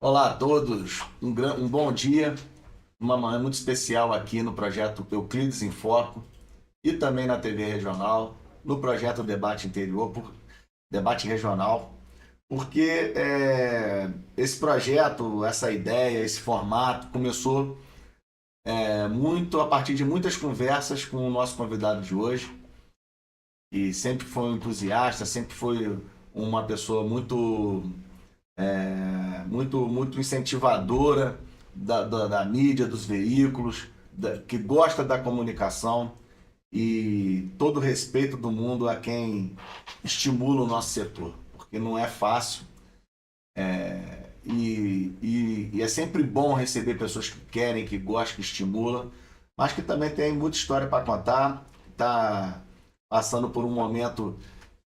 Olá a todos, um bom dia, uma manhã muito especial aqui no projeto Euclides em Foco e também na TV Regional, no projeto Debate Regional, porque esse projeto, essa ideia, esse formato começou muito a partir de muitas conversas com o nosso convidado de hoje, que sempre foi um entusiasta, sempre foi uma pessoa muito incentivadora da mídia, dos veículos, que gosta da comunicação e todo o respeito do mundo a quem estimula o nosso setor, porque não é fácil e é sempre bom receber pessoas que querem, que gostam, que estimulam, mas que também tem muita história para contar, está passando por um momento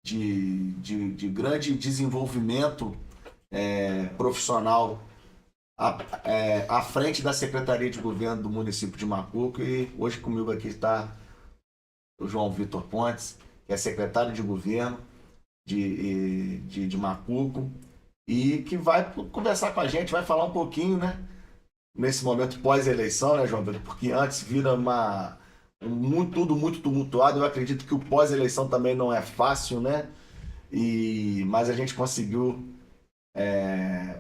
de grande desenvolvimento profissional à frente da Secretaria de Governo do município de Macuco. E hoje comigo aqui está o João Vitor Pontes, que é secretário de Governo de Macuco e que vai conversar com a gente, vai falar um pouquinho, né? Nesse momento pós-eleição, né, João Vitor? Porque antes vira tudo muito tumultuado. Eu acredito que o pós-eleição também não é fácil, né? Mas a gente conseguiu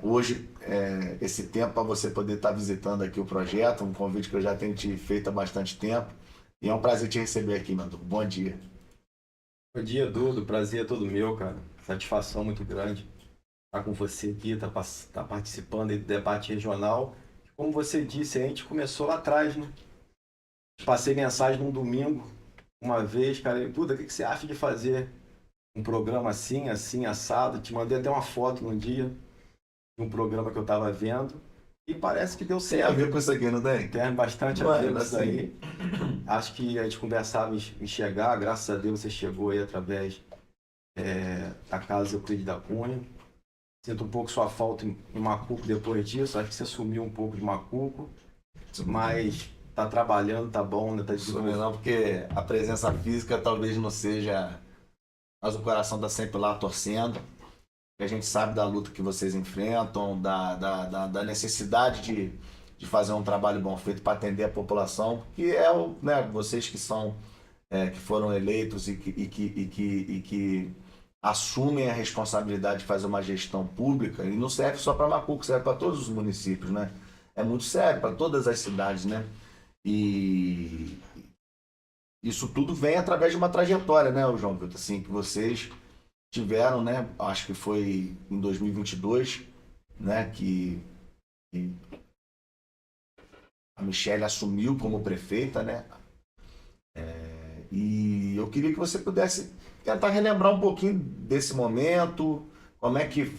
hoje esse tempo para você poder estar visitando aqui o projeto, um convite que eu já tenho te feito há bastante tempo. E é um prazer te receber aqui, Manu. Bom dia. Bom dia, Dudo. Prazer é todo meu, cara. Satisfação muito grande estar com você aqui, tá participando aí do debate regional. Como você disse, a gente começou lá atrás, né? Passei mensagem num domingo, uma vez, cara, Duda, o que você acha de fazer um programa assim, assim, assado? Te mandei até uma foto num dia de um programa que eu estava vendo e parece que deu Tem a certo. ver com isso aqui, não tem? Tem bastante a ver com isso aí. Acho que a gente conversava em chegar, graças a Deus você chegou aí através da casa Euclides da Cunha. Sinto um pouco sua falta em Macuco depois disso, acho que você sumiu um pouco de Macuco, mas tá trabalhando, tá bom, né? Tá desenvolvendo. Não, porque a presença física talvez não seja, mas o coração está sempre lá torcendo. A gente sabe da luta que vocês enfrentam, da necessidade de fazer um trabalho bom feito para atender a população, que é né, vocês que são que foram eleitos e que assumem a responsabilidade de fazer uma gestão pública, e não serve só para Macuco, serve para todos os municípios, né? É muito sério para todas as cidades, né? E isso tudo vem através de uma trajetória, né, João Vitor? Assim, que vocês tiveram, né? Acho que foi em 2022, né? Que a Michelle assumiu como prefeita, né? E eu queria que você pudesse tentar relembrar um pouquinho desse momento, como é que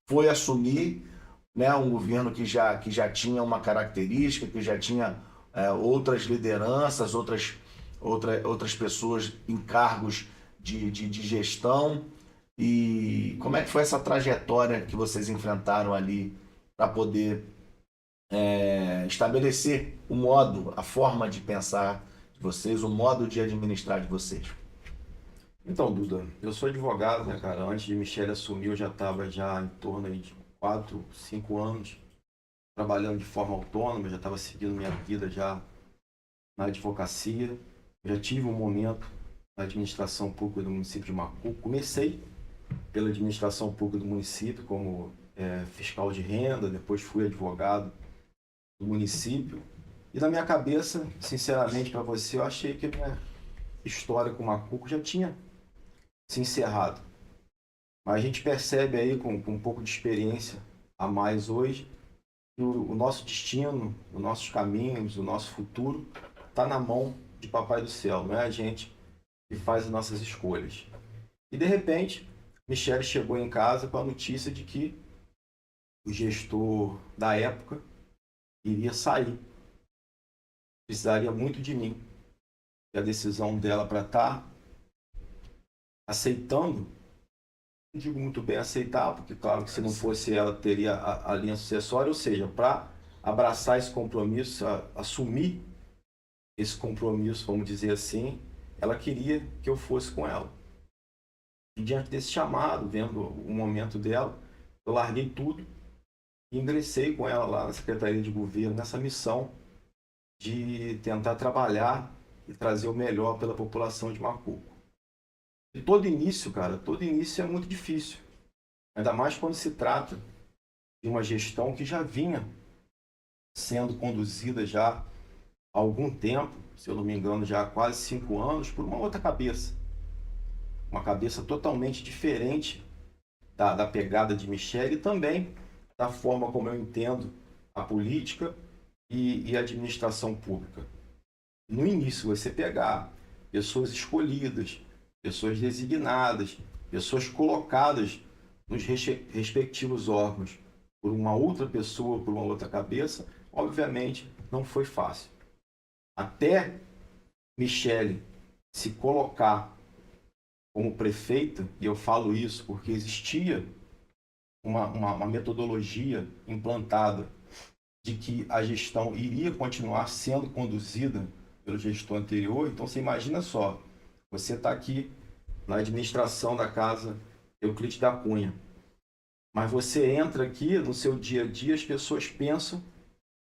foi assumir, né, um governo que já tinha uma característica, que já tinha outras lideranças, outras pessoas em cargos de gestão. E como é que foi essa trajetória que vocês enfrentaram ali para poder estabelecer o modo, a forma de pensar de vocês, o modo de administrar de vocês? Então, Duda, eu sou advogado, né, cara? Antes de Michele assumir, eu já estava já em torno aí de 4, 5 anos trabalhando de forma autônoma, já estava seguindo minha vida já na advocacia. Já tive um momento na administração pública do município de Macuco. Comecei pela administração pública do município como fiscal de renda, depois fui advogado do município. E na minha cabeça, sinceramente para você, eu achei que a minha história com o Macuco já tinha se encerrado. Mas a gente percebe aí com um pouco de experiência a mais hoje que o nosso destino, os nossos caminhos, o nosso futuro está na mão de Papai do Céu, não é a gente que faz as nossas escolhas. E de repente, Michele chegou em casa com a notícia de que o gestor da época iria sair. Precisaria muito de mim. E a decisão dela para estar aceitando, não digo muito bem aceitar, porque claro que se não fosse ela, teria a linha sucessória, ou seja, para abraçar esse compromisso, assumir esse compromisso, vamos dizer assim, ela queria que eu fosse com ela. E diante desse chamado, vendo o momento dela, eu larguei tudo e ingressei com ela lá na Secretaria de Governo, nessa missão de tentar trabalhar e trazer o melhor pela população de Macuco. E todo início, cara, todo início é muito difícil. Ainda mais quando se trata de uma gestão que já vinha sendo conduzida já há algum tempo, se eu não me engano, já há quase 5 anos, por uma outra cabeça. Uma cabeça totalmente diferente da pegada de Michele e também da forma como eu entendo a política e a administração pública. No início, você pegar pessoas escolhidas, pessoas designadas, pessoas colocadas nos respectivos órgãos por uma outra pessoa, por uma outra cabeça, obviamente não foi fácil. Até Michele se colocar como prefeita, e eu falo isso porque existia uma metodologia implantada de que a gestão iria continuar sendo conduzida pelo gestor anterior. Então você imagina só, você está aqui na administração da casa Euclides da Cunha, mas você entra aqui no seu dia a dia, as pessoas pensam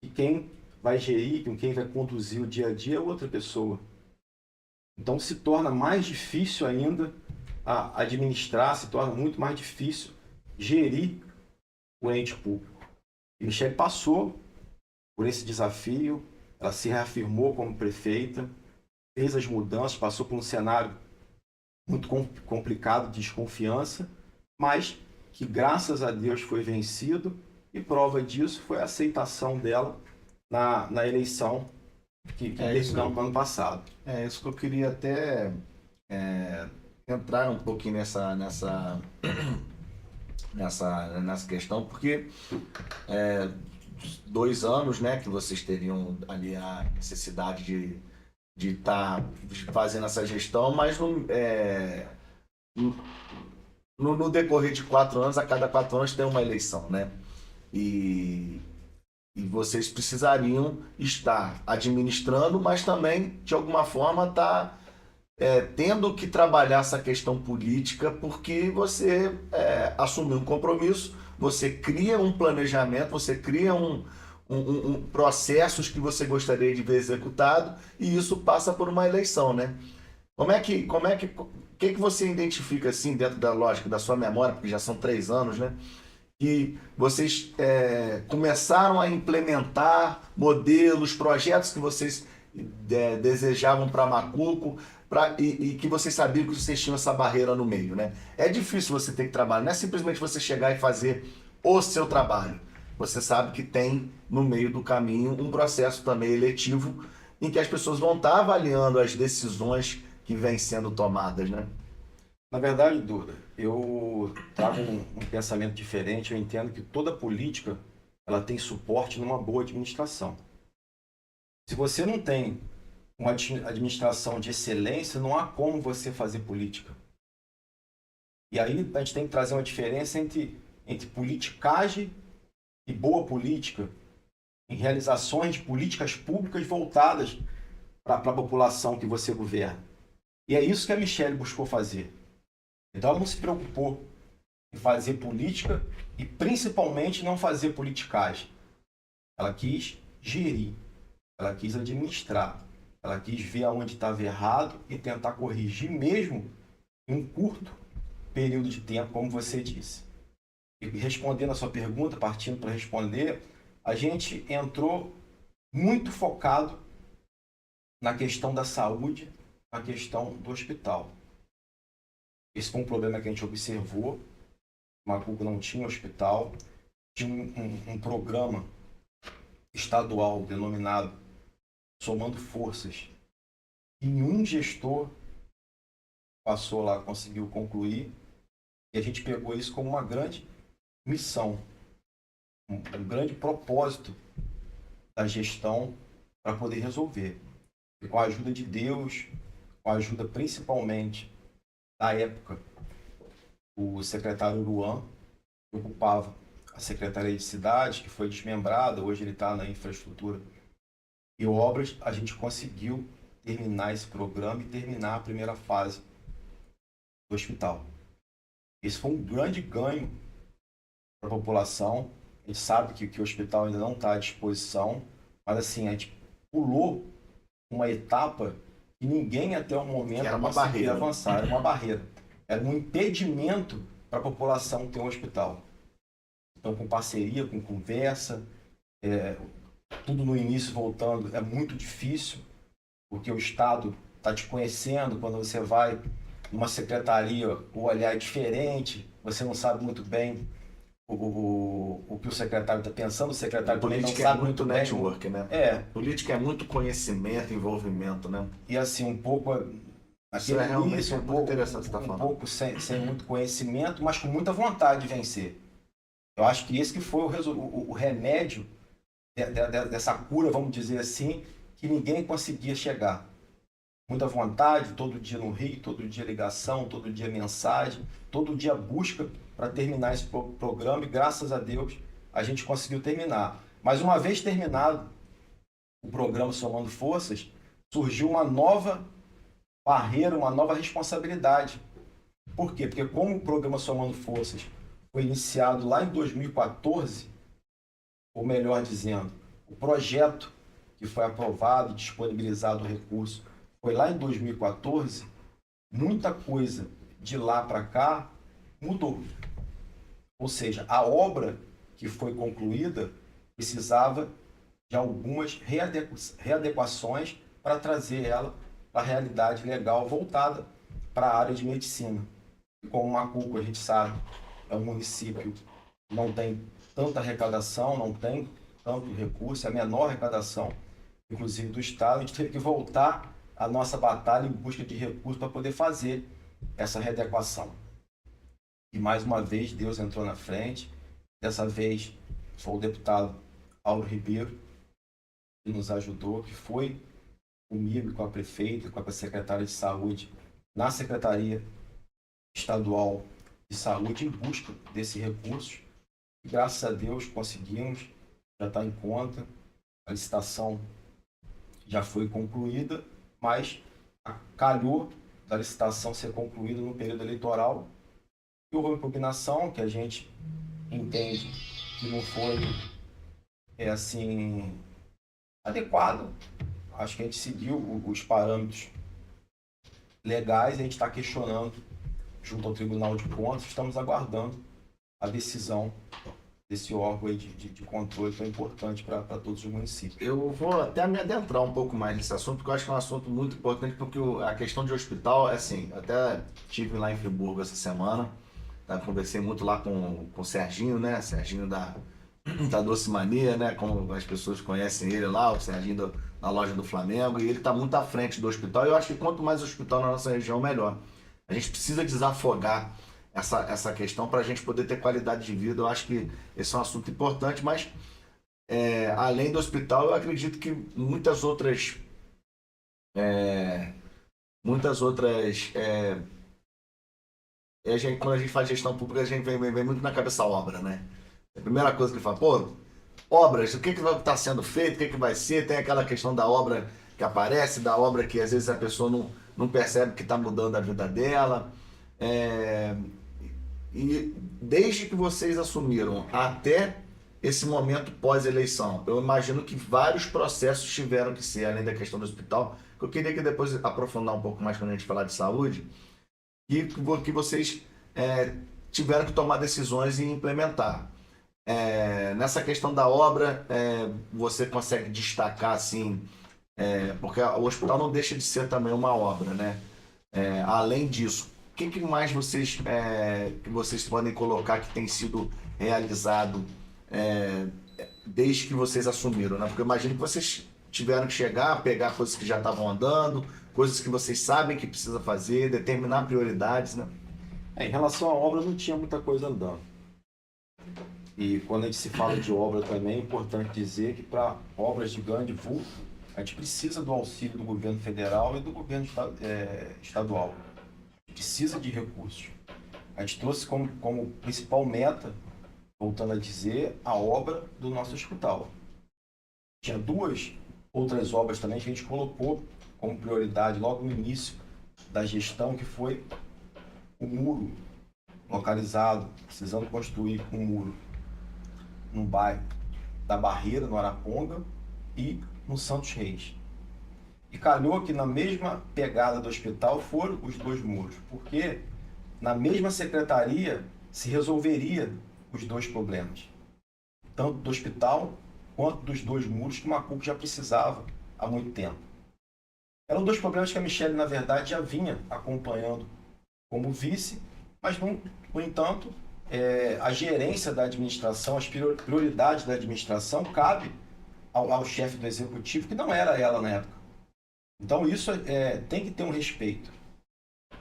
que quem vai gerir, quem vai conduzir o dia a dia é outra pessoa. Então se torna mais difícil ainda a administrar, se torna muito mais difícil gerir o ente público. E Michele passou por esse desafio, ela se reafirmou como prefeita, fez as mudanças, passou por um cenário muito complicado de desconfiança, mas que graças a Deus foi vencido, e prova disso foi a aceitação dela na eleição que terminamos no ano passado. É isso que eu queria até entrar um pouquinho nessa questão, porque 2 anos, né, que vocês teriam ali a necessidade de estar fazendo essa gestão, mas no decorrer de 4 anos, a cada 4 anos tem uma eleição, né? E vocês precisariam estar administrando, mas também, de alguma forma, estar tendo que trabalhar essa questão política, porque você assumiu um compromisso, você cria um planejamento, você cria processos que você gostaria de ver executado, e isso passa por uma eleição, né? O que você identifica, assim, dentro da lógica da sua memória, porque já são 3 anos, né? Que vocês começaram a implementar modelos, projetos que vocês desejavam para Macuco, e que vocês sabiam que vocês tinham essa barreira no meio, né? É difícil você ter que trabalhar, não é simplesmente você chegar e fazer o seu trabalho. Você sabe que tem no meio do caminho um processo também eletivo em que as pessoas vão estar avaliando as decisões que vêm sendo tomadas, né? Na verdade, Duda, eu trago um pensamento diferente. Eu entendo que toda política ela tem suporte numa boa administração. Se você não tem uma administração de excelência, não há como você fazer política. E aí a gente tem que trazer uma diferença entre politicagem e boa política, em realizações de políticas públicas voltadas para a população que você governa. E é isso que a Michele buscou fazer. Então ela não se preocupou em fazer política e principalmente não fazer politicagem. Ela quis gerir, ela quis administrar, ela quis ver aonde estava errado e tentar corrigir mesmo em um curto período de tempo, como você disse. E respondendo a sua pergunta, partindo para responder, a gente entrou muito focado na questão da saúde, na questão do hospital. Esse foi um problema que a gente observou. Macuco não tinha hospital, tinha um programa estadual denominado Somando Forças. E nenhum gestor passou lá, conseguiu concluir, e a gente pegou isso como uma grande missão, um grande propósito da gestão para poder resolver. E com a ajuda de Deus, com a ajuda principalmente da época, o secretário Luan, que ocupava a Secretaria de Cidades, que foi desmembrada, hoje ele está na infraestrutura e obras, a gente conseguiu terminar esse programa e terminar a primeira fase do hospital. Esse foi um grande ganho para a população, A gente sabe que o hospital ainda não está à disposição, mas assim, a gente pulou uma etapa que ninguém até o momento Era uma conseguia barreira. avançar, era uma barreira. Era um impedimento para a população ter um hospital. Então, com parceria, com conversa, tudo no início voltando é muito difícil, porque o Estado está te conhecendo. Quando você vai numa secretaria, o olhar é diferente, você não sabe muito bem o que o secretário está pensando, o secretário também não Política sabe é muito bem. network, né? Política é muito conhecimento, envolvimento, né? E assim, um pouco Isso é realmente muito interessante você tá falando. Um pouco sem muito conhecimento, mas com muita vontade de vencer. Eu acho que esse que foi o remédio dessa cura, vamos dizer assim, que ninguém conseguia chegar. Muita vontade, todo dia no Rio, todo dia ligação, todo dia mensagem, todo dia busca para terminar esse programa, e graças a Deus a gente conseguiu terminar. Mas uma vez terminado o programa Somando Forças, surgiu uma nova barreira, uma nova responsabilidade. Por quê? Porque como o programa Somando Forças foi iniciado lá em 2014, ou melhor dizendo, o projeto que foi aprovado e disponibilizado o recurso foi lá em 2014, muita coisa de lá para cá mudou. Ou seja, a obra que foi concluída precisava de algumas readequações para trazer ela para a realidade legal voltada para a área de medicina. Como Macuco, a gente sabe, é um município que não tem tanta arrecadação, não tem tanto recurso, é a menor arrecadação, inclusive do Estado. A gente teve que voltar a nossa batalha em busca de recursos para poder fazer essa readequação. E mais uma vez Deus entrou na frente. Dessa vez foi o deputado Paulo Ribeiro que nos ajudou, que foi comigo, com a prefeita, com a secretária de saúde, na Secretaria Estadual de Saúde, em busca desse recurso. E graças a Deus conseguimos, já está em conta, a licitação já foi concluída, mas calhou da licitação ser concluída no período eleitoral. E houve uma impugnação que a gente entende que não foi assim adequado. Acho que a gente seguiu os parâmetros legais e a gente está questionando junto ao Tribunal de Contas. Estamos aguardando a decisão desse órgão aí de controle tão importante para todos os municípios. Eu vou até me adentrar um pouco mais nesse assunto, porque eu acho que é um assunto muito importante, porque a questão de hospital, assim, até estive lá em Friburgo essa semana, tá? Conversei muito lá com o Serginho, né? Serginho da Doce Mania, né? Como as pessoas conhecem ele lá, o Serginho na loja do Flamengo, e ele está muito à frente do hospital. E eu acho que quanto mais hospital na nossa região, melhor. A gente precisa desafogar essa questão para a gente poder ter qualidade de vida. Eu acho que esse é um assunto importante, mas além do hospital, eu acredito que muitas outras quando a gente faz gestão pública, a gente vem muito na cabeça a obra, né? A primeira coisa que fala, pô, obras, o que vai estar sendo feito, o que vai ser, tem aquela questão da obra que aparece, da obra que às vezes a pessoa não percebe que está mudando a vida dela. E desde que vocês assumiram até esse momento pós-eleição, eu imagino que vários processos tiveram que ser, além da questão do hospital, que eu queria que depois aprofundar um pouco mais quando a gente falar de saúde, e que vocês tiveram que tomar decisões e implementar. Nessa questão da obra, você consegue destacar assim, porque o hospital não deixa de ser também uma obra, né? Além disso, o que mais que vocês podem colocar que tem sido realizado desde que vocês assumiram, né? Porque eu imagino que vocês tiveram que chegar, pegar coisas que já estavam andando, coisas que vocês sabem que precisa fazer, determinar prioridades, né? Em relação à obra, não tinha muita coisa andando. E quando a gente se fala de obra também, é importante dizer que para obras de grande vulto, a gente precisa do auxílio do governo federal e do governo estadual. A gente precisa de recursos. A gente trouxe como principal meta, voltando a dizer, a obra do nosso hospital. Tinha duas outras obras também que a gente colocou como prioridade logo no início da gestão, que foi o muro localizado, precisando construir um muro no bairro da Barreira, no Araponga, e no Santos Reis. E calhou que na mesma pegada do hospital foram os dois muros, porque na mesma secretaria se resolveria os dois problemas, tanto do hospital quanto dos dois muros que Macuco já precisava há muito tempo. Eram dois problemas que a Michelle, na verdade, já vinha acompanhando como vice, mas, no entanto, a gerência da administração, as prioridades da administração cabe ao chefe do executivo, que não era ela na época. Então, isso tem que ter um respeito.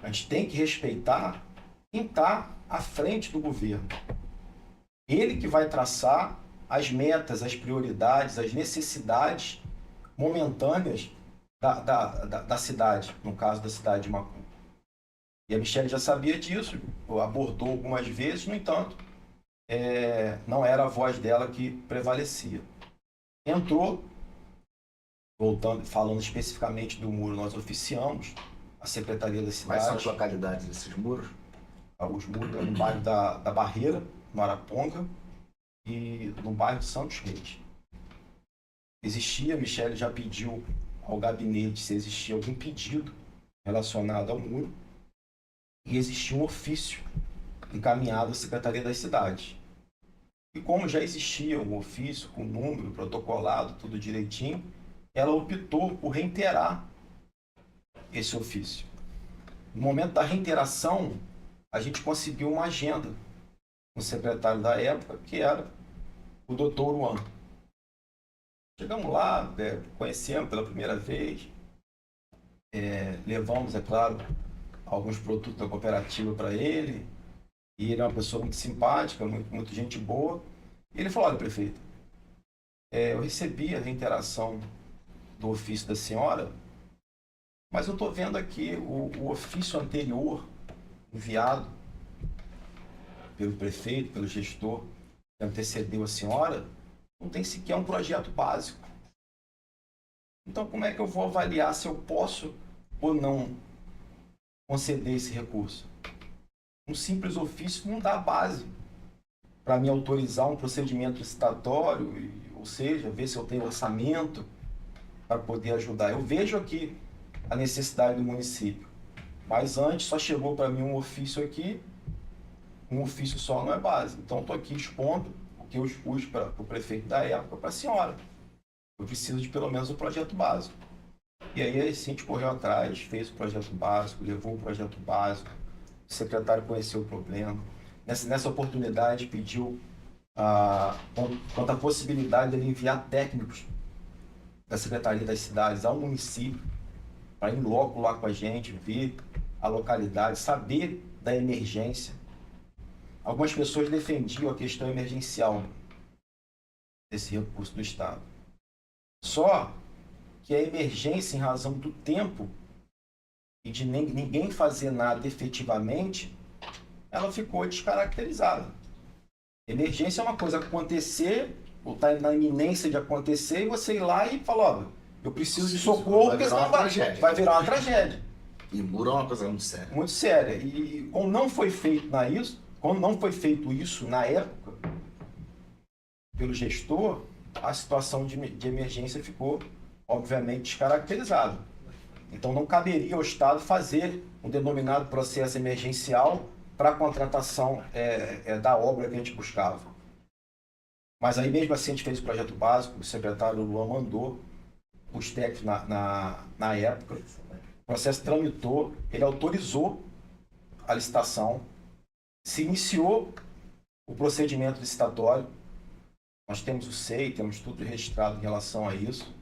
A gente tem que respeitar quem está à frente do governo. Ele que vai traçar as metas, as prioridades, as necessidades momentâneas da cidade, no caso da cidade de Macuco. E a Michelle já sabia disso, abordou algumas vezes, no entanto, não era a voz dela que prevalecia. Entrou, voltando, falando especificamente do muro, nós oficiamos a Secretaria da Cidade. Quais são as localidades desses muros? Os muros no bairro da Barreira, no Araponga, e no bairro Santos Reis. Existia, a Michelle já pediu ao gabinete se existia algum pedido relacionado ao muro, e existia um ofício encaminhado à Secretaria das Cidades. E como já existia um ofício com número protocolado, tudo direitinho, ela optou por reiterar esse ofício. No momento da reiteração, a gente conseguiu uma agenda com o secretário da época, que era o Dr. Juan. Chegamos lá, conhecemos pela primeira vez, levamos, é claro, alguns produtos da cooperativa para ele, e ele é uma pessoa muito simpática, muito gente boa. E ele falou: olha, prefeito, eu recebi a reiteração do ofício da senhora, mas eu estou vendo aqui o ofício anterior enviado pelo prefeito, pelo gestor que antecedeu a senhora, não tem sequer um projeto básico. Então, como é que eu vou avaliar se eu posso ou não conceder esse recurso? Um simples ofício não dá base para me autorizar um procedimento licitatório, ou seja, ver se eu tenho orçamento para poder ajudar. Eu vejo aqui a necessidade do município, mas antes só chegou para mim um ofício aqui, um ofício só não é base. Então, estou aqui expondo o que eu expus para o prefeito da época, para a senhora. Eu preciso de pelo menos um projeto básico. E aí a gente correu atrás, fez o projeto básico, levou o projeto básico, o secretário conheceu o problema. Nessa oportunidade, pediu quanto à possibilidade de ele enviar técnicos da Secretaria das Cidades ao município, para ir logo lá com a gente, ver a localidade, saber da emergência. Algumas pessoas defendiam a questão emergencial desse recurso do Estado. Só que a emergência, em razão do tempo e de ninguém fazer nada efetivamente, ela ficou descaracterizada. Emergência é uma coisa acontecer, ou está na iminência de acontecer, e você ir lá e falar: ó, eu preciso de socorro, porque senão vai virar uma tragédia. E muro é uma coisa muito séria. Muito séria. E como não foi feito isso na época, pelo gestor, a situação de emergência ficou, obviamente, descaracterizada. Então, não caberia ao Estado fazer um denominado processo emergencial para a contratação da obra que a gente buscava. Mas aí, mesmo assim, a gente fez o projeto básico, o secretário Luan mandou os técnicos na época, o processo tramitou, ele autorizou a licitação, se iniciou o procedimento licitatório, nós temos o SEI, temos tudo registrado em relação a isso.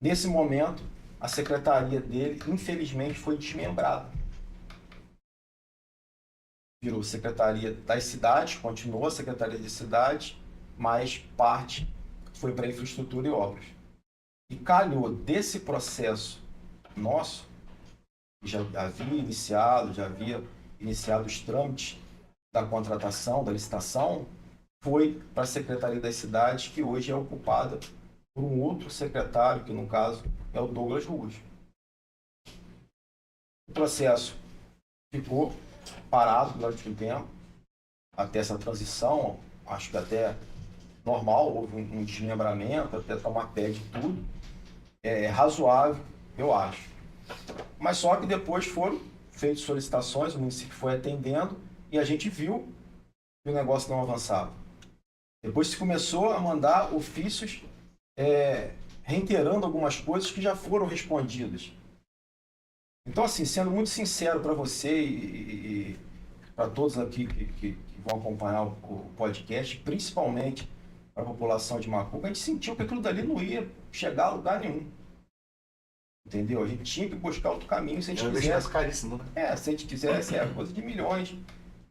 Nesse momento, a secretaria dele, infelizmente, foi desmembrada. Virou Secretaria das Cidades, continuou a Secretaria de Cidades, mas parte foi para infraestrutura e obras. E calhou desse processo nosso, que já havia iniciado os trâmites da contratação, da licitação, foi para a Secretaria das Cidades, que hoje é ocupada por um outro secretário, que no caso é o Douglas Ruas. O processo ficou parado durante um tempo, até essa transição, acho que até normal, houve um desmembramento, até tomar pé de tudo, é razoável, eu acho. Mas só que depois foram feitas solicitações, o município foi atendendo e a gente viu que o negócio não avançava. Depois se começou a mandar ofícios reiterando algumas coisas que já foram respondidas. Então, assim, sendo muito sincero para você e para todos aqui que vão acompanhar o podcast, principalmente para a população de Macuco, a gente sentiu que aquilo dali não ia chegar a lugar nenhum. Entendeu? A gente tinha que buscar outro caminho se a gente quisesse. Caríssimo, né? Se a gente quisesse, é coisa de milhões.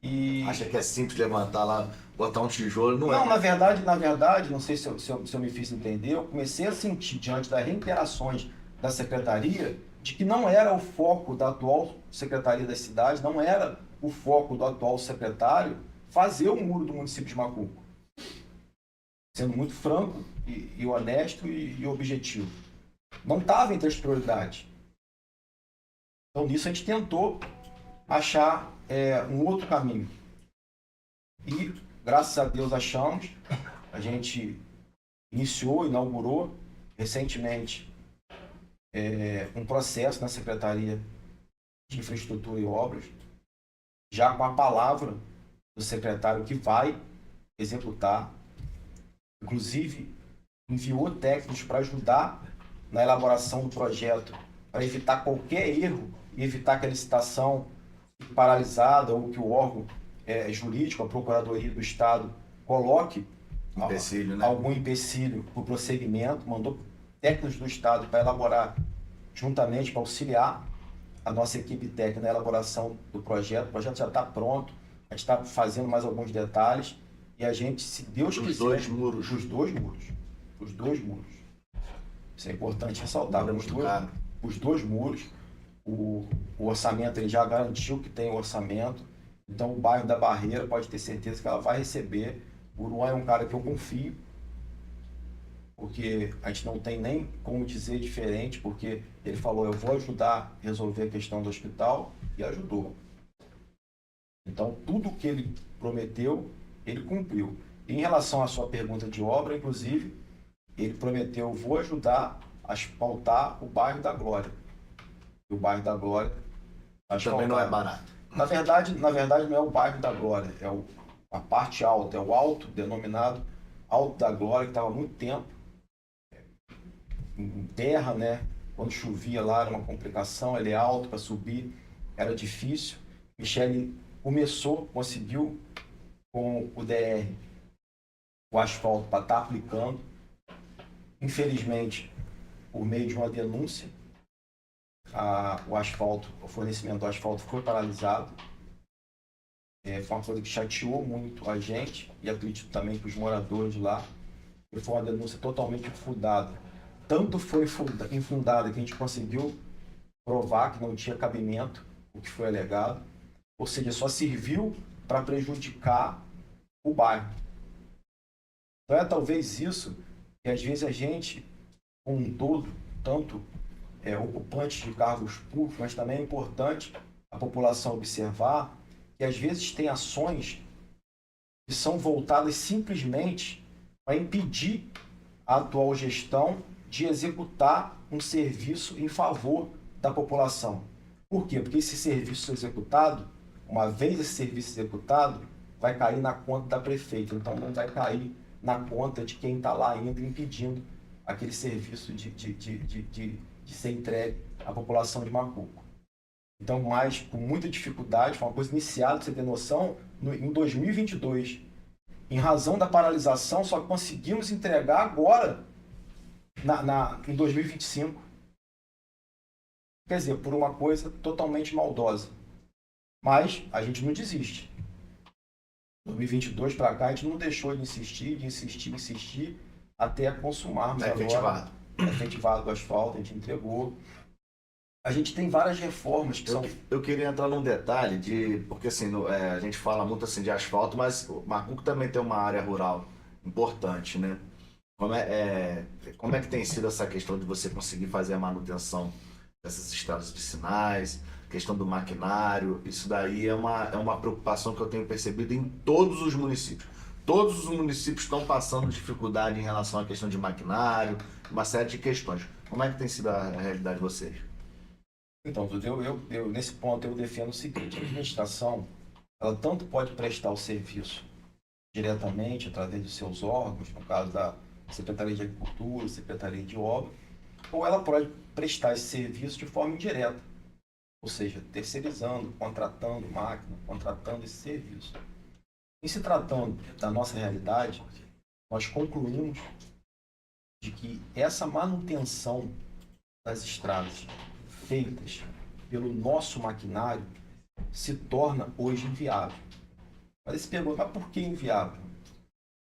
E... Acha que é simples levantar lá, botar um tijolo, não é? Não, na verdade, não sei se eu me fiz entender, eu comecei a sentir, diante das reiterações da secretaria, de que não era o foco da atual secretaria das cidades, não era o foco do atual secretário fazer o muro do município de Macuco. Sendo muito franco e honesto e objetivo. Não estava entre as prioridades. Então, nisso a gente tentou achar um outro caminho. E, graças a Deus, achamos. A gente inaugurou recentemente um processo na Secretaria de Infraestrutura e Obras, já com a palavra do secretário que vai executar. Inclusive, enviou técnicos para ajudar na elaboração do projeto, para evitar qualquer erro e evitar que a licitação fique paralisada ou que o órgão jurídico, a Procuradoria do Estado, coloque algum empecilho para o prosseguimento. Mandou técnicos do Estado para elaborar juntamente, para auxiliar a nossa equipe técnica na elaboração do projeto. O projeto já está pronto, a gente está fazendo mais alguns detalhes e a gente, se Deus quiser... Os dois muros. Isso é importante ressaltar. Os dois muros, o orçamento, ele já garantiu que tem o orçamento, então o bairro da Barreira pode ter certeza que ela vai receber. O Uruan é um cara que eu confio, porque a gente não tem nem como dizer diferente, porque ele falou, eu vou ajudar a resolver a questão do hospital, e ajudou. Então, tudo que ele prometeu, ele cumpriu. E em relação à sua pergunta de obra, inclusive, ele prometeu, vou ajudar a asfaltar o bairro da Glória. E o bairro da Glória... Também não é barato. Na verdade, não é o bairro da Glória, é a parte alta, é o alto, denominado Alto da Glória, que estava há muito tempo em terra, né? Quando chovia lá era uma complicação, ele é alto, para subir era difícil. Michele conseguiu com o DR o asfalto para estar aplicando. Infelizmente, por meio de uma denúncia, o fornecimento do asfalto foi paralisado. Foi uma coisa que chateou muito a gente e acredito também que os moradores de lá. E foi uma denúncia totalmente infundada. Tanto foi infundada que a gente conseguiu provar que não tinha cabimento o que foi alegado, ou seja, só serviu para prejudicar o bairro. Então talvez isso que às vezes a gente, como um todo, tanto ocupantes de cargos públicos, mas também é importante a população observar que às vezes tem ações que são voltadas simplesmente para impedir a atual gestão de executar um serviço em favor da população. Por quê? Porque esse serviço executado, uma vez esse serviço executado, vai cair na conta da prefeita, então não vai cair na conta de quem está lá ainda impedindo aquele serviço de ser entregue à população de Macuco. Então, mas com muita dificuldade, foi uma coisa iniciada, para você ter noção, em 2022. Em razão da paralisação, só conseguimos entregar agora, em 2025. Quer dizer, por uma coisa totalmente maldosa. Mas a gente não desiste. 2022 para cá, a gente não deixou de insistir, até consumarmos agora. Efetivado o asfalto, a gente entregou. A gente tem várias reformas que são... Eu queria entrar num detalhe, porque assim, a gente fala muito assim, de asfalto, mas o Macuco também tem uma área rural importante, né? Como é que tem sido essa questão de você conseguir fazer a manutenção dessas estradas vicinais, questão do maquinário? Isso daí é uma preocupação que eu tenho percebido em todos os municípios. todos os municípios estão passando dificuldade em relação à questão de maquinário, uma série de questões. Como é que tem sido a realidade de vocês? Então, Dudu, eu nesse ponto eu defendo o seguinte: a administração, ela tanto pode prestar o serviço diretamente através dos seus órgãos, no caso da Secretaria de Agricultura, Secretaria de Obras, ou ela pode prestar esse serviço de forma indireta, ou seja, terceirizando, contratando máquina, contratando esse serviço. Em se tratando da nossa realidade, nós concluímos de que essa manutenção das estradas feitas pelo nosso maquinário se torna hoje inviável. Mas esse pergunta, mas por que inviável?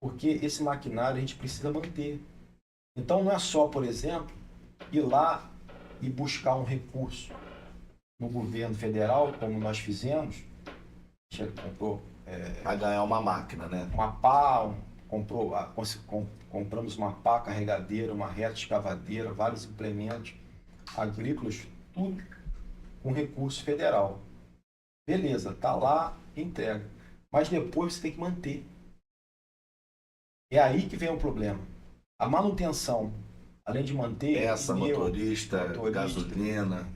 Porque esse maquinário a gente precisa manter. Então não é só, por exemplo, ir lá e buscar um recurso no governo federal, como nós fizemos. A gente comprou Para ganhar uma máquina, né? uma pá, compramos uma pá carregadeira, uma reta escavadeira, vários implementos agrícolas, tudo com recurso federal. Beleza, tá lá, entrega. Mas depois você tem que manter. É aí que vem o problema. A manutenção, além de manter... Peça, motorista, gasolina...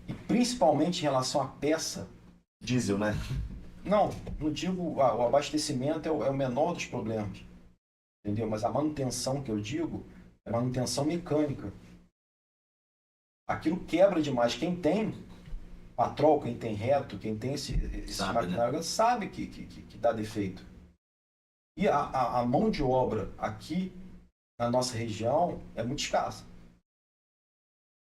E principalmente em relação à peça... Diesel, né? Não digo... O abastecimento é o menor dos problemas. Entendeu? Mas a manutenção que eu digo é manutenção mecânica. Aquilo quebra demais. Quem tem patrol, quem tem reto, quem tem esse maquinário, né? Sabe que dá defeito. E a mão de obra aqui na nossa região é muito escassa.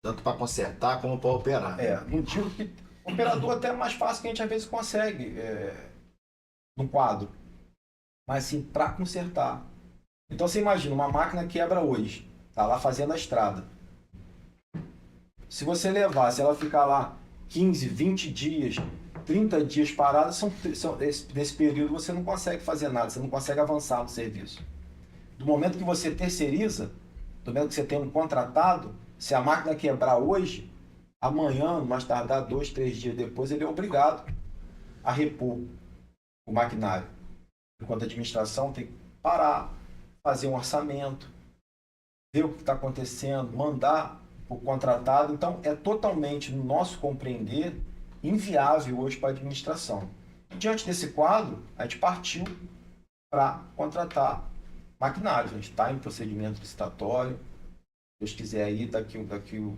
Tanto para consertar como para operar. Não digo que o operador até é mais fácil que a gente às vezes consegue no quadro. Mas assim, para consertar. Então você imagina, uma máquina quebra hoje, tá lá fazendo a estrada. Se você levar, se ela ficar lá 15, 20 dias, 30 dias parada, nesse período você não consegue fazer nada, você não consegue avançar no serviço. Do momento que você terceiriza, do momento que você tem um contratado, se a máquina quebrar hoje, amanhã, mais tardar 2, 3 dias depois, ele é obrigado a repor o maquinário. Enquanto a administração tem que parar, fazer um orçamento, ver o que está acontecendo, mandar o contratado. Então, é totalmente, no nosso compreender, inviável hoje para a administração. E, diante desse quadro, a gente partiu para contratar maquinários. A gente está em procedimento licitatório. Se Deus quiser aí, daqui um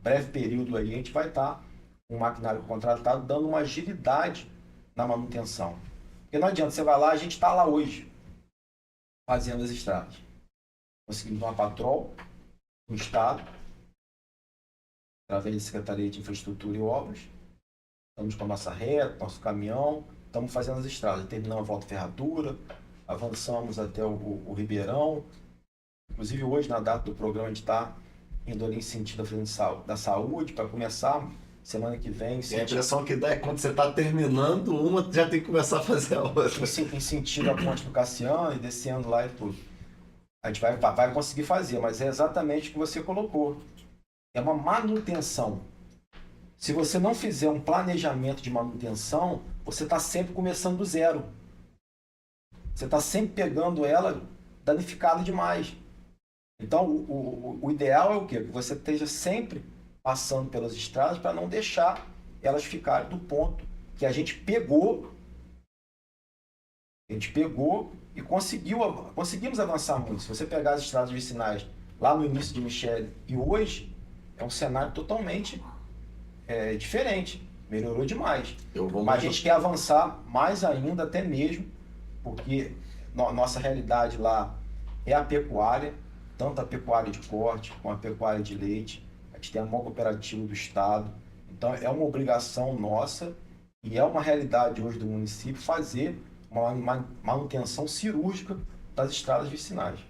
breve período aí, a gente vai estar com um maquinário contratado, dando uma agilidade na manutenção. Porque não adianta, você vai lá, a gente está lá hoje, fazendo as estradas. Conseguimos uma patrol no Estado, através da Secretaria de Infraestrutura e Obras. Estamos com a nossa reta, nosso caminhão, estamos fazendo as estradas. Terminamos a Volta Ferradura, avançamos até o Ribeirão. Inclusive hoje, na data do programa, a gente está indo ali em sentido da saúde, para começar semana que vem. E a impressão que dá é que quando você está terminando uma, já tem que começar a fazer a outra. Em sentido a Ponte do Cassiano e descendo lá e tudo. A gente vai conseguir fazer, mas é exatamente o que você colocou. É uma manutenção. Se você não fizer um planejamento de manutenção, você está sempre começando do zero. Você está sempre pegando ela danificada demais. Então, o ideal é o quê? Que você esteja sempre passando pelas estradas para não deixar elas ficarem do ponto que a gente pegou. A gente pegou e conseguimos avançar muito. Se você pegar as estradas vicinais lá no início de Michele e hoje, é um cenário totalmente diferente. Melhorou demais. Mas a gente quer avançar mais ainda, até mesmo, porque nossa realidade lá é a pecuária, tanto a pecuária de corte como a pecuária de leite. A gente tem a maior cooperativa do Estado. Então, é uma obrigação nossa e é uma realidade hoje do município fazer uma manutenção cirúrgica das estradas vicinais.